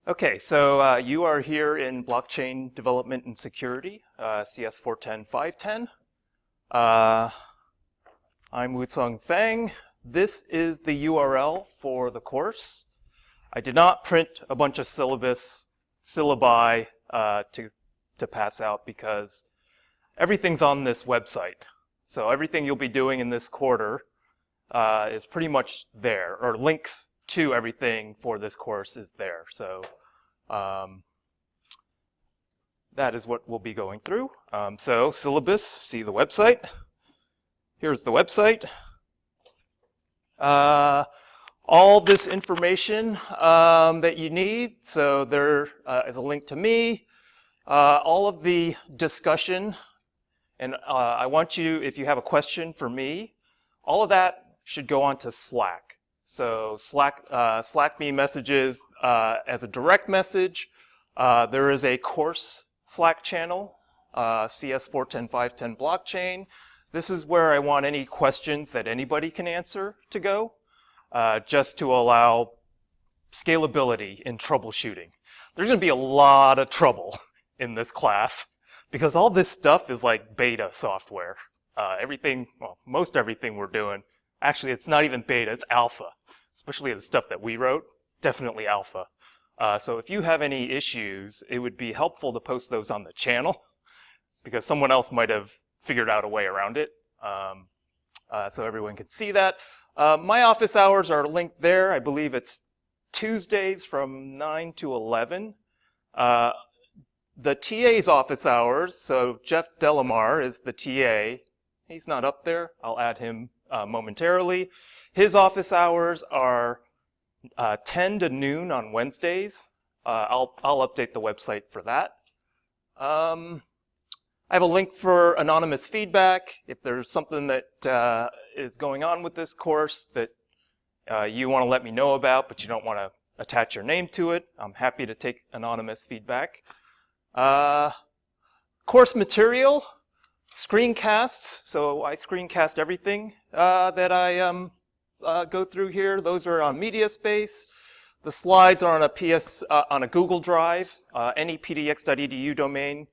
Okay, so you are here in Blockchain Development and Security, CS410 510. I'm Wu-chang Feng. This is the URL for the course. I did not print a bunch of syllabi to pass out because everything's on this website. So everything you'll be doing in this quarter is pretty much there, or links to everything for this course is there. So that is what we'll be going through. So syllabus, see the website. Here's the website. All this information that you need. So there is a link to me. All of the discussion. And I want you, if you have a question for me, all of that should go on to Slack. So Slack me messages as a direct message. There is a course Slack channel, CS410 510 blockchain. This is where I want any questions that anybody can answer to go, just to allow scalability in troubleshooting. There's going to be a lot of trouble in this class because all this stuff is like beta software. Most everything we're doing, actually it's not even beta, it's alpha. Especially the stuff that we wrote, definitely alpha. So if you have any issues, it would be helpful to post those on the channel because someone else might have figured out a way around it. So everyone can see that. My office hours are linked there. I believe it's Tuesdays from 9 to 11. The TA's office hours, so Jeff Delamar is the TA. He's not up there. I'll add him momentarily. His office hours are 10 to noon on Wednesdays. I'll update the website for that. I have a link for anonymous feedback. If there's something that is going on with this course that you want to let me know about, but you don't want to attach your name to it, I'm happy to take anonymous feedback. Course material, screencasts. So I screencast everything that I go through here. Those are on MediaSpace. The slides are on a Google Drive. Any pdx.edu domain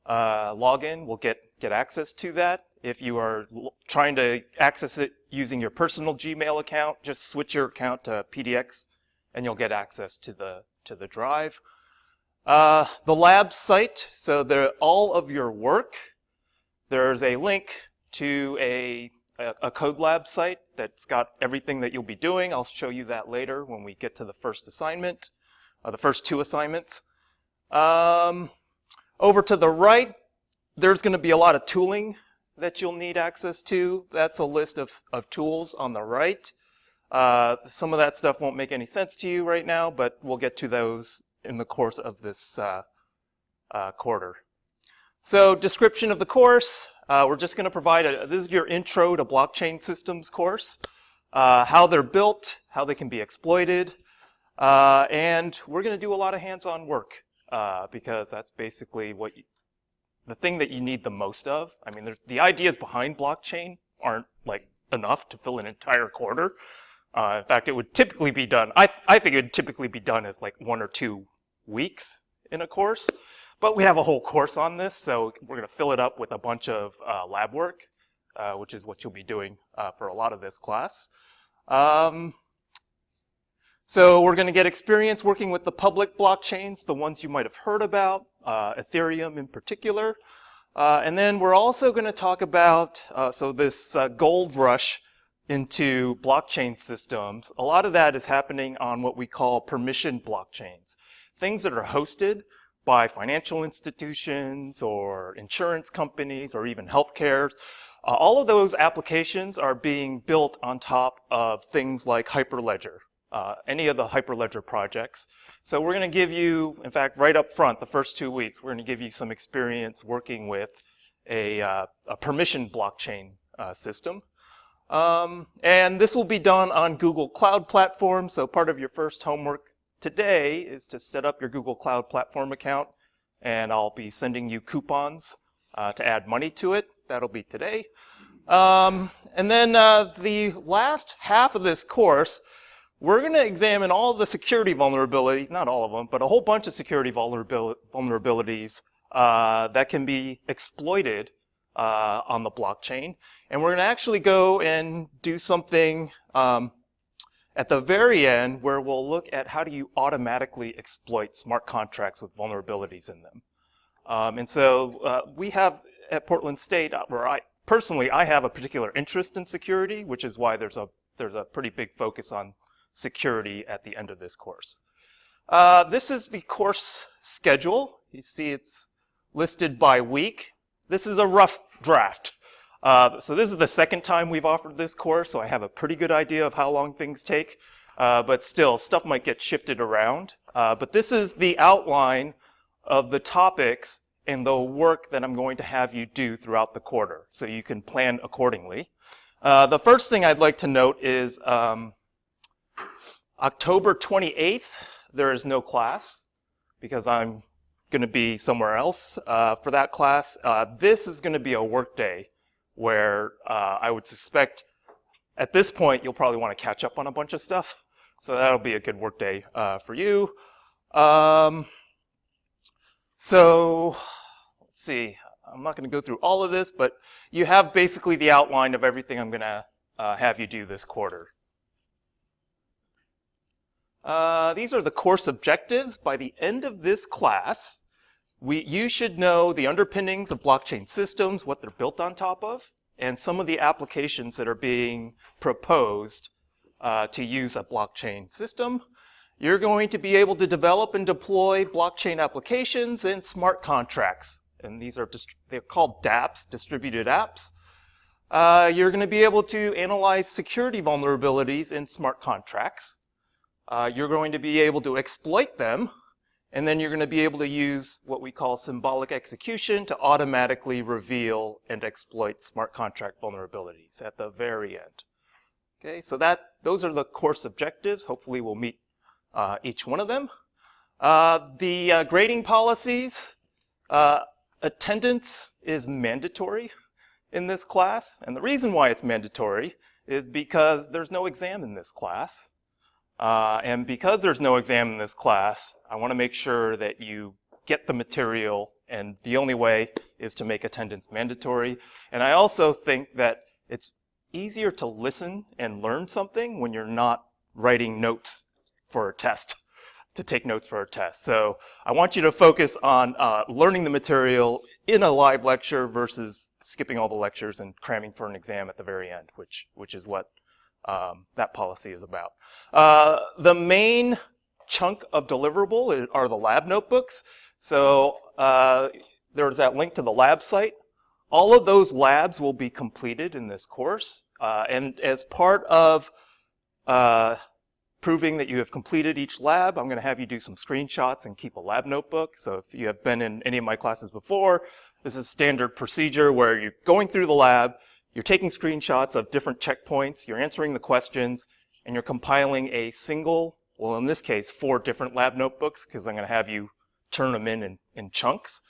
login will get access to that. If you are trying to access it using your personal Gmail account, just switch your account to PDX and you'll get access to the drive. The lab site, so all of your work, there's a link to a code lab site that's got everything that you'll be doing. I'll show you that later when we get to the first assignment, the first two assignments. Over to the right, there's going to be a lot of tooling that you'll need access to. That's a list of tools on the right. Some of that stuff won't make any sense to you right now, but we'll get to those in the course of this quarter. So description of the course. We're just going to provide this is your intro to blockchain systems course, how they're built, how they can be exploited, and we're going to do a lot of hands-on work because that's basically the thing that you need the most of. I mean, the ideas behind blockchain aren't like enough to fill an entire quarter. In fact, it would typically be done, I think it would typically be done as like 1 or 2 weeks in a course. But we have a whole course on this, so we're going to fill it up with a bunch of lab work, which is what you'll be doing for a lot of this class. So we're going to get experience working with the public blockchains, the ones you might have heard about, Ethereum in particular. And then we're also going to talk about, this gold rush into blockchain systems. A lot of that is happening on what we call permissioned blockchains, things that are hosted by financial institutions or insurance companies or even healthcare. All of those applications are being built on top of things like Hyperledger, any of the Hyperledger projects. So we're going to give you, in fact, right up front, the first 2 weeks, we're going to give you some experience working with a permissioned blockchain system. And this will be done on Google Cloud Platform. So part of your first homework today is to set up your Google Cloud Platform account, and I'll be sending you coupons to add money to it. That'll be today. And then the last half of this course, we're going to examine all the security vulnerabilities, not all of them, but a whole bunch of security vulnerabilities that can be exploited on the blockchain. And we're going to actually go and do something at the very end where we'll look at how do you automatically exploit smart contracts with vulnerabilities in them. And so we have at Portland State, where I have a particular interest in security, which is why there's a pretty big focus on security at the end of this course. This is the course schedule. You see it's listed by week. This is a rough draft. So this is the second time we've offered this course, so I have a pretty good idea of how long things take. But still, stuff might get shifted around. But this is the outline of the topics and the work that I'm going to have you do throughout the quarter, so you can plan accordingly. The first thing I'd like to note is October 28th, there is no class because I'm going to be somewhere else for that class. This is going to be a work day where I would suspect at this point you'll probably want to catch up on a bunch of stuff. So that'll be a good work day for you. So let's see. I'm not going to go through all of this, but you have basically the outline of everything I'm going to have you do this quarter. These are the course objectives. By the end of this class, you should know the underpinnings of blockchain systems, what they're built on top of, and some of the applications that are being proposed to use a blockchain system. You're going to be able to develop and deploy blockchain applications and smart contracts. And these are they're called dApps, distributed apps. You're going to be able to analyze security vulnerabilities in smart contracts. You're going to be able to exploit them, and then you're going to be able to use what we call symbolic execution to automatically reveal and exploit smart contract vulnerabilities at the very end. Okay, so those are the course objectives. Hopefully we'll meet each one of them. The grading policies, attendance is mandatory in this class, and the reason why it's mandatory is because there's no exam in this class. And because there's no exam in this class, I want to make sure that you get the material, and the only way is to make attendance mandatory. And I also think that it's easier to listen and learn something when you're not writing notes for a test, to take notes for a test. So I want you to focus on learning the material in a live lecture versus skipping all the lectures and cramming for an exam at the very end, which is what that policy is about. The main chunk of deliverable are the lab notebooks. So there's that link to the lab site. All of those labs will be completed in this course. And as part of proving that you have completed each lab, I'm going to have you do some screenshots and keep a lab notebook. So if you have been in any of my classes before, this is standard procedure where you're going through the lab, you're taking screenshots of different checkpoints, you're answering the questions, and you're compiling a single, well in this case, 4 different lab notebooks, because I'm going to have you turn them in chunks.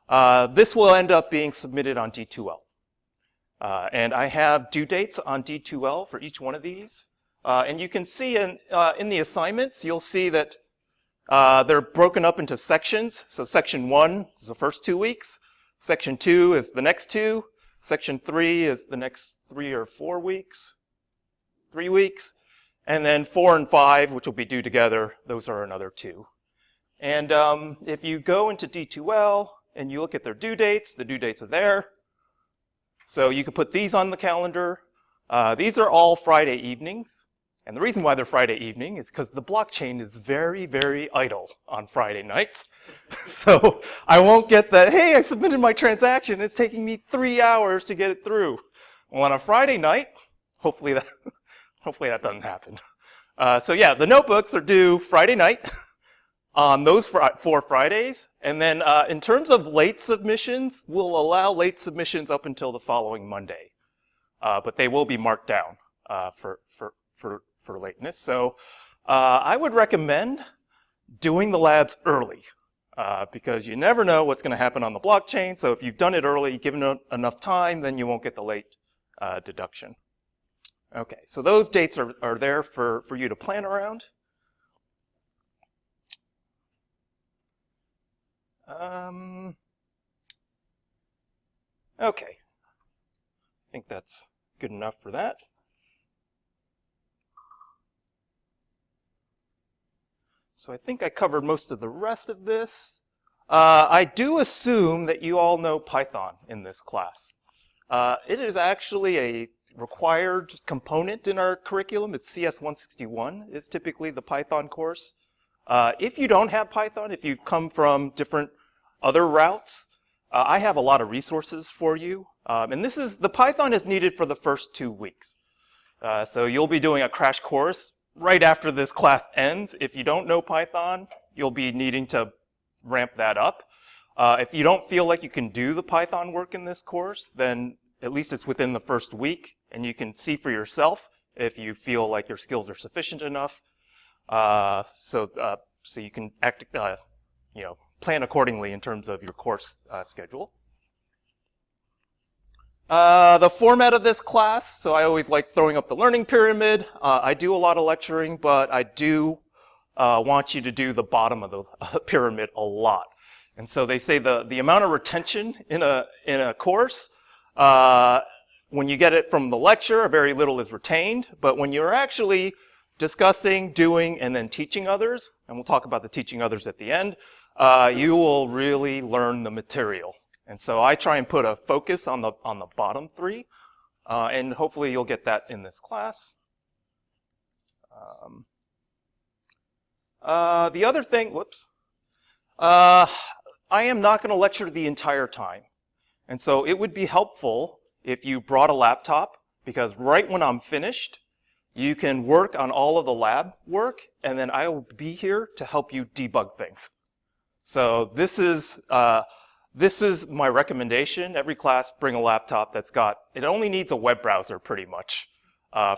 This will end up being submitted on D2L. And I have due dates on D2L for each one of these. And you can see in the assignments, you'll see that they're broken up into sections. So section 1 is the first 2 weeks. Section 2 is the next 2. Section 3 is the next 3 or 4 weeks. 3 weeks. And then 4 and 5, which will be due together, those are another 2. And if you go into D2L and you look at their due dates, the due dates are there. So you can put these on the calendar. These are all Friday evenings. And the reason why they're Friday evening is because the blockchain is very, very idle on Friday nights. So I won't get that, hey, I submitted my transaction, it's taking me 3 hours to get it through. Well, on a Friday night, hopefully that doesn't happen. So yeah, the notebooks are due Friday night on those 4 Fridays. And then in terms of late submissions, we'll allow late submissions up until the following Monday. But they will be marked down for lateness. So I would recommend doing the labs early because you never know what's going to happen on the blockchain. So if you've done it early, given it enough time, then you won't get the late deduction. Okay, so those dates are there for you to plan around. Okay, I think that's good enough for that. So I think I covered most of the rest of this. I do assume that you all know Python in this class. It is actually a required component in our curriculum. It's CS161 is typically the Python course. If you don't have Python, if you've come from different other routes, I have a lot of resources for you. And the Python is needed for the first 2 weeks. So you'll be doing a crash course right after this class ends. If you don't know Python, you'll be needing to ramp that up. If you don't feel like you can do the Python work in this course, then at least it's within the first week, and you can see for yourself if you feel like your skills are sufficient enough. So you can plan accordingly in terms of your course schedule. The format of this class, so I always like throwing up the learning pyramid. I do a lot of lecturing, but I do want you to do the bottom of the pyramid a lot. And so they say the amount of retention in a course, when you get it from the lecture, very little is retained. But when you're actually discussing, doing, and then teaching others, and we'll talk about the teaching others at the end, you will really learn the material. And so I try and put a focus on the bottom 3, and hopefully you'll get that in this class. The other thing, I am not going to lecture the entire time. And so it would be helpful if you brought a laptop, because right when I'm finished, you can work on all of the lab work, and then I will be here to help you debug things. So this is my recommendation. Every class, bring a laptop it only needs a web browser pretty much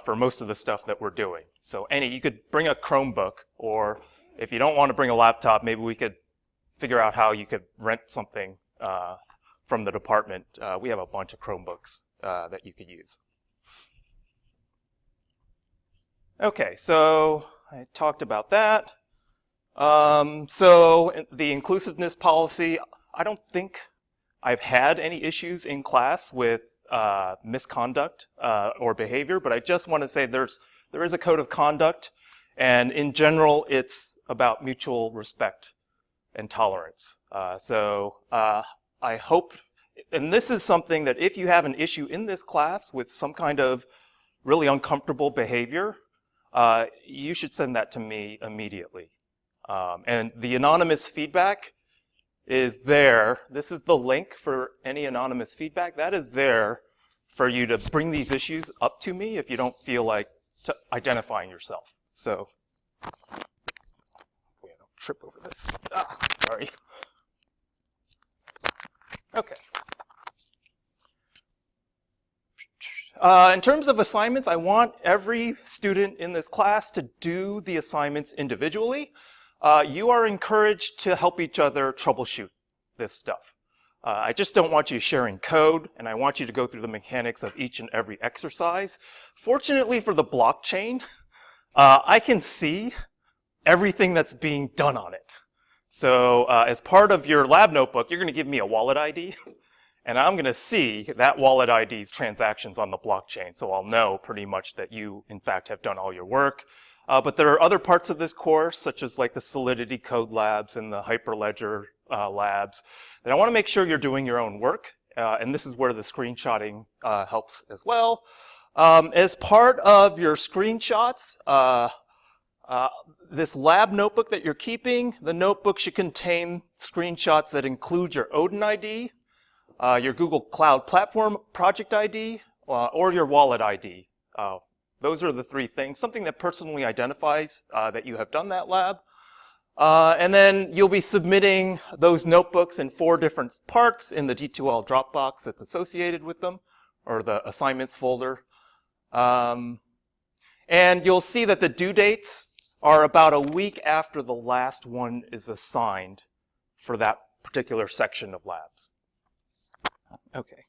for most of the stuff that we're doing. So you could bring a Chromebook, or if you don't want to bring a laptop, maybe we could figure out how you could rent something from the department. We have a bunch of Chromebooks that you could use. Okay, so I talked about that. So the inclusiveness policy, I don't think I've had any issues in class with misconduct or behavior, but I just want to say there is a code of conduct, and in general, it's about mutual respect and tolerance. I hope, and this is something that if you have an issue in this class with some kind of really uncomfortable behavior, you should send that to me immediately. And the anonymous feedback is there. This is the link for any anonymous feedback. That is there for you to bring these issues up to me if you don't feel like identifying yourself. So, hopefully I don't trip over this. Sorry. Okay. In terms of assignments, I want every student in this class to do the assignments individually. You are encouraged to help each other troubleshoot this stuff. I just don't want you sharing code, and I want you to go through the mechanics of each and every exercise. Fortunately for the blockchain, I can see everything that's being done on it. So as part of your lab notebook, you're going to give me a wallet ID, and I'm going to see that wallet ID's transactions on the blockchain, so I'll know pretty much that you, in fact, have done all your work. But there are other parts of this course, such as like the Solidity Code labs and the Hyperledger labs, that I want to make sure you're doing your own work, and this is where the screenshotting helps as well. As part of your screenshots, this lab notebook that you're keeping, the notebook should contain screenshots that include your Odin ID, your Google Cloud Platform project ID, or your wallet ID. Those are the 3 things. Something that personally identifies that you have done that lab. And then you'll be submitting those notebooks in 4 different parts in the D2L Dropbox that's associated with them, or the assignments folder. And you'll see that the due dates are about a week after the last one is assigned for that particular section of labs. Okay.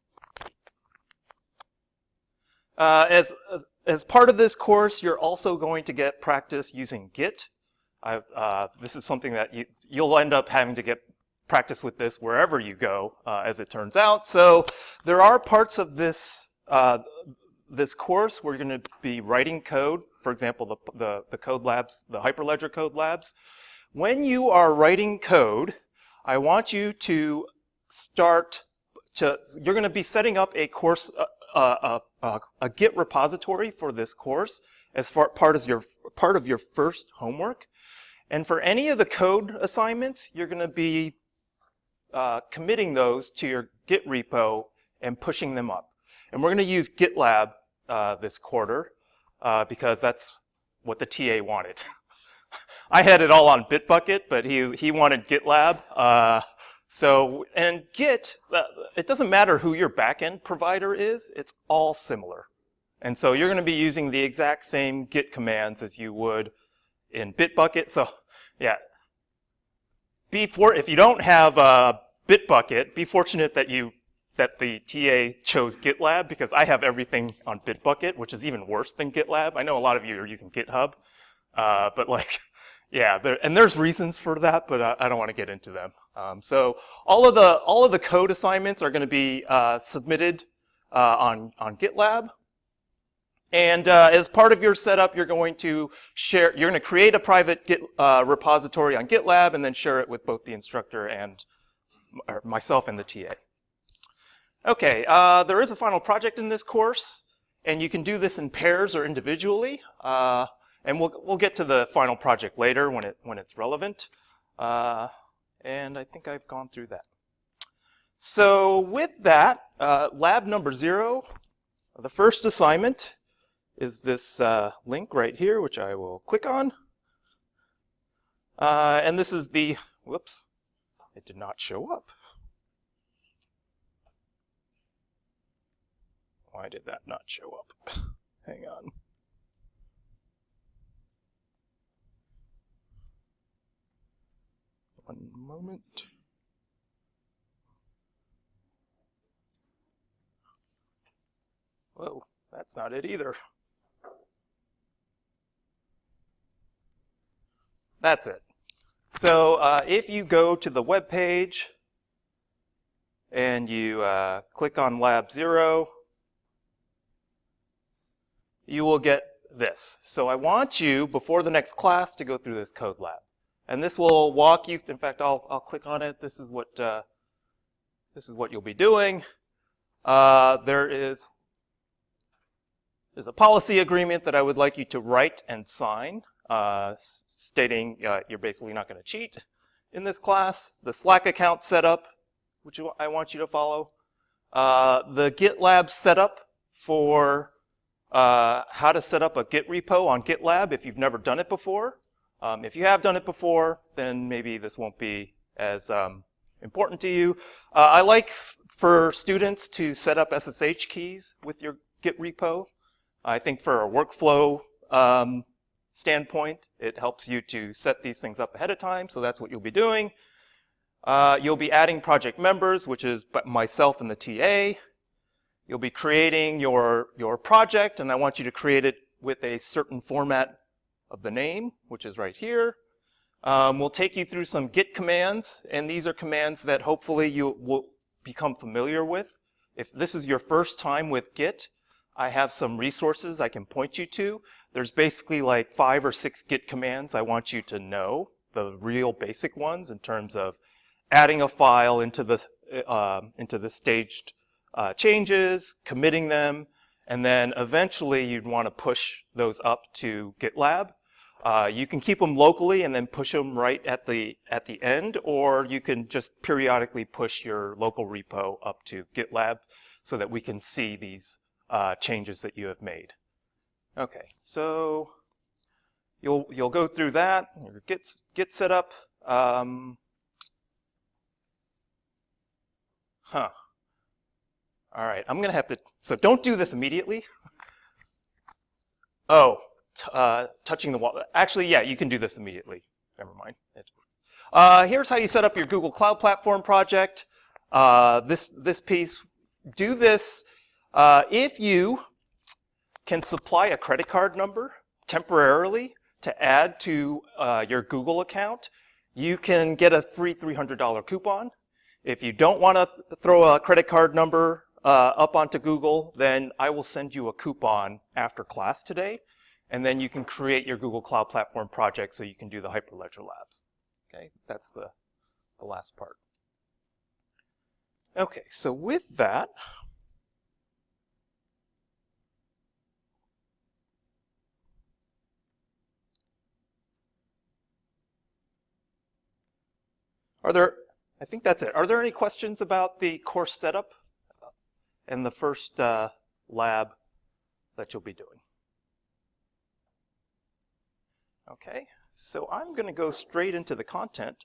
as part of this course, you're also going to get practice using Git. This is something that you'll end up having to get practice with this wherever you go, as it turns out. So there are parts of this this course where you're going to be writing code. For example, the code labs, the Hyperledger code labs. When you are writing code, I want you to you're going to be setting up a course, a Git repository for this course as part of your first homework. And for any of the code assignments, you're going to be committing those to your Git repo and pushing them up. And we're going to use GitLab this quarter because that's what the TA wanted. I had it all on Bitbucket, but he wanted GitLab. And Git, it doesn't matter who your backend provider is, it's all similar. And so you're going to be using the exact same Git commands as you would in Bitbucket. So yeah, if you don't have Bitbucket, be fortunate that the TA chose GitLab, because I have everything on Bitbucket, which is even worse than GitLab. I know a lot of you are using GitHub, but like, yeah, there's reasons for that, but I don't want to get into them. So all of the code assignments are going to be submitted on GitLab. And as part of your setup, you're going to create a private Git repository on GitLab and then share it with both the instructor and myself and the TA. Okay, there is a final project in this course, and you can do this in pairs or individually. And we'll get to the final project later when it's relevant. And I think I've gone through that. So with that, lab number 0, the first assignment is this link right here, which I will click on. And this is whoops, it did not show up. Why did that not show up? Hang on. One moment. Whoa, that's not it either. That's it. So if you go to the web page and you click on Lab 0, you will get this. So I want you, before the next class, to go through this code lab. And this will walk you, in fact, I'll click on it. This is what you'll be doing. There's a policy agreement that I would like you to write and sign, stating you're basically not going to cheat in this class. The Slack account setup, which I want you to follow. The GitLab setup for how to set up a Git repo on GitLab if you've never done it before. If you have done it before, then maybe this won't be as important to you. I like for students to set up SSH keys with your Git repo. I think for a workflow standpoint, it helps you to set these things up ahead of time, so that's what you'll be doing. You'll be adding project members, which is myself and the TA. You'll be creating your project, and I want you to create it with a certain format of the name, which is right here. We'll take you through some Git commands, and these are commands that hopefully you will become familiar with. If this is your first time with Git, I have some resources I can point you to. There's basically like 5 or 6 Git commands I want you to know, the real basic ones in terms of adding a file into the staged changes, committing them, and then eventually you'd want to push those up to GitLab. You can keep them locally and then push them right at the end, or you can just periodically push your local repo up to GitLab so that we can see these changes that you have made. Okay, so you'll go through that. Your Git setup. All right, I'm gonna have to. So don't do this immediately. Oh. Touching the wall. Actually, yeah, you can do this immediately. Never mind. Here's how you set up your Google Cloud Platform project. This piece. Do this if you can supply a credit card number temporarily to add to your Google account, you can get a free $300 coupon. If you don't want to throw a credit card number up onto Google, then I will send you a coupon after class today, and then you can create your Google Cloud Platform project so you can do the Hyperledger Labs. Okay, that's the last part. Okay, so with that, I think that's it. Are there any questions about the course setup and the first lab that you'll be doing? Okay, so I'm going to go straight into the content.